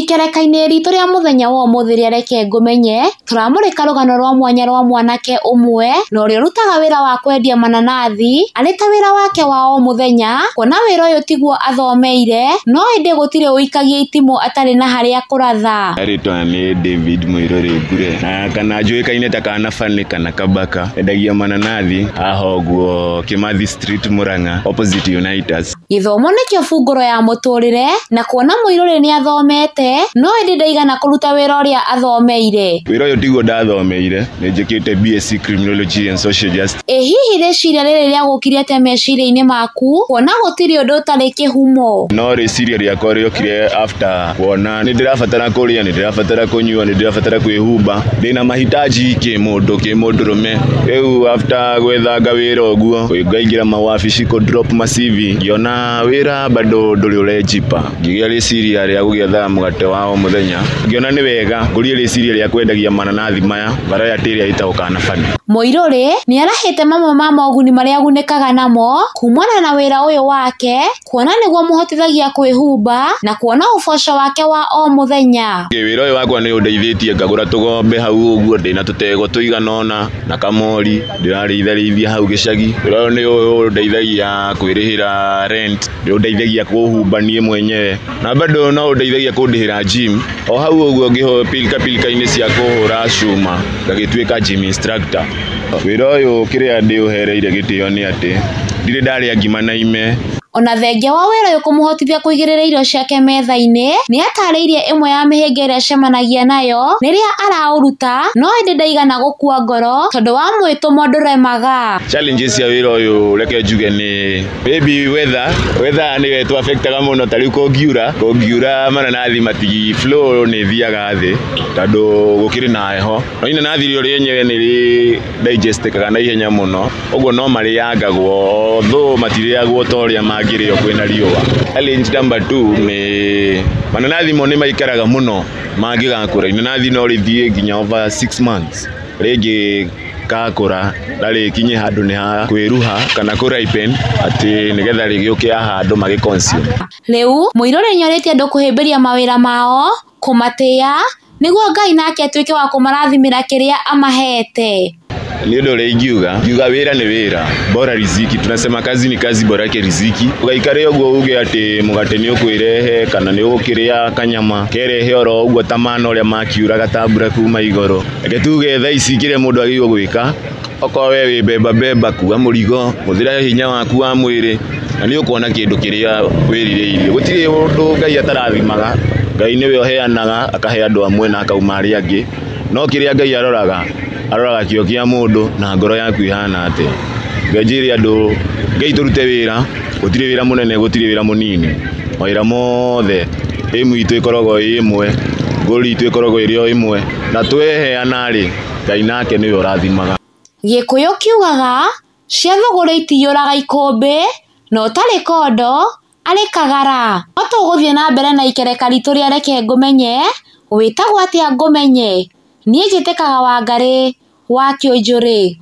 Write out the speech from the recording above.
Ikereka-inĩ ritũ rĩa mũthenya wa ũmũthĩ rĩa reke ngũmenye, tũramũrĩka rũgano rwa mwanya rwa mwanake ũmwe na ũrĩa ũrutaga wĩra wa kwendia mananathi arĩ ta wĩra wake wa o mũthenya, kuona wĩra ũyũ tiguo athomeire, no ĩndĩ gũtirĩ ũikagia itimũ atarĩ na harĩa kũratha. Rĩtwa nĩ David Mũirũrĩ Ngure, na kana njũĩkaine ta Kanabani kana Kabaka, endagia mananathi haha ũguo Kimathi Street Murang'a opposite Unitas. Gĩthomo nĩkĩo bungũro ya mũtũrĩre, na kuona Mũirũrĩ nĩ athomete, no ĩndĩ ndaigana kũruta wĩra ũrĩa athomeire. Wĩra ũyũ tiguo ndathomeire, nĩ njĩkĩte BSc Criminology and Social Justice. Ĩ hihi rĩciria rĩrĩ rĩagũkire atĩa meciria-inĩ maku, kuona gũtirĩ ũndũ ũtarĩ kĩhumo? No rĩciria rĩakwa rĩokire after kuona nĩ ndĩrabatara kũrĩa, nĩ ndĩrabatara kũnyua, nĩ ndĩrabatara kwĩhumba, ndĩna mahitaji kĩmũndũrũme. Rĩu after gwethanga wĩra ũguo, ngaingĩra mawabici kũ drop ma CV, ngĩona wĩra bado ndũrĩ ũrenjipa. Ngĩgĩa rĩciria rĩa gũgĩetha mũgate wa o mũthenya, ngĩona nĩ wega ngũrie rĩciria rĩa kwendagia mananathi maya variety ĩrĩa ĩtagwo Kanabani. Mũirũrĩ nĩ arahĩte mamwe ma moguni marĩa agunĩkaga namo kumana na wĩra ũyũ wake, kuona nĩguo mũhotithagia kwĩhumba na kuona ũboco wake wa o mũthenya. Wĩra ũyũ wakwa nĩ ũndeithĩtie ngagũra tũgombe hau ũguo, ndĩna tũtego tũigana ũna na kamori, ndĩrarĩithia hau gĩcagi. Wĩra ũyũ nĩ ũndeithagia kwĩrĩhĩra rent, nĩ ũndeithagia kũhumba niĩ mwenyewe, na bado no ũndeithagia kũndĩhĩra gym. O hau ũguo ngĩho pilika-inĩ cia kũhũra cuma ngagĩtuĩka gym instructor. Wĩra ũyũ kĩrĩa ndĩũhereire gĩtĩo nĩ atĩ ndirĩ ndarĩa ngima na ime. Ona thengia wa wĩra ũyũ kũmũhotithia kũigĩrĩra irio ciake metha-inĩ, nĩ atarĩirie ĩmwe ya mĩhĩnga ĩrĩa acemanagia nayo rĩrĩa araũruta, no ĩndĩ ndaigana gũkua ngoro tondũ wa mwĩtũmo ndũremaga. Challenges cia wĩra ũyũ reke njuge nĩ maybe weather nĩwe tu affectaga mũno, ta rĩu kũngiura mananathi matigi flow nĩ thiaga thĩ tondũ gũkĩrĩ na heho, no inanathi rĩo rĩenyewe nĩ rĩ digestĩkaga na ihenya mũno, ũguo no marĩangagwo though matirĩagwo ta ũrĩa mangĩrĩo kwĩna riũa. Challenge number 2 nĩ mananathi mo nĩ maikaraga mũno mangĩgakũra. Inanathi no rĩthiĩ nginya over 6 months rĩngĩ gakũra darĩkinye handũ nĩ ha kwĩruha kana kũripen atĩ nĩgetha rĩgĩũke handũ magĩconsume. Rĩu Mũirũrĩ nĩorĩtie andũ kũhĩmbĩria mawĩra mao, kũmatĩa, nĩguo Ngai nake atuĩke wa kũmarathimĩra kĩrĩa amahete. Nĩ ũndũ ũrĩa ingiuga wĩra nĩ wĩra, bora riziki, tunasema kazi ni kazi bora yake riziki. Ũgaikare ũguo uge atĩ mũgate nĩ ũkwĩrehe kana nĩ ũgũkĩrĩa kanyama kerehe oro ũguo ta mana ũrĩa makiura gatambura kuma igũrũ. Reke tuge thaa ici kĩrĩa mũndũ agĩrĩirwo gwĩka, okorwo we wĩ bemba kua mũrigo, hũthĩra hinya waku wa mwĩrĩ na nĩ ũkuona kĩndũ kĩrĩa wĩrirĩirie. Gũtirĩ ũndũ Ngai atarathimaga, Ngai nĩwe ũheanaga akahe andũ amwe na akauma arĩa angĩ, no kĩrĩa Ngai aroraga kĩo kĩa mũndũ na ngoro yaku ihana atĩ. Ngenjĩre andũ Ngai tũrute wĩra, gũtirĩ wĩra mũnene gũtirĩ wĩra mũnini, mawĩra mothe aim itũ ĩkoragwo ĩ ĩmwe, goal itũ ĩkoragwo ĩrĩ o ĩmwe, na tweheana-rĩ Ngai nake nĩwe ũrathimaga. Gĩkũyũ kiugaga cia thũgũrĩ itiyũraga ikũmbĩ, no ũtarĩ kondo arĩ kagara. No tũgũthiĩ na mbere na ikereka ritũ rĩa reke ngũmenye, wĩtagwo atĩa ngũmenye? Niĩ njĩtĩkaga Wangarĩ wa Kĩũnjũrĩ.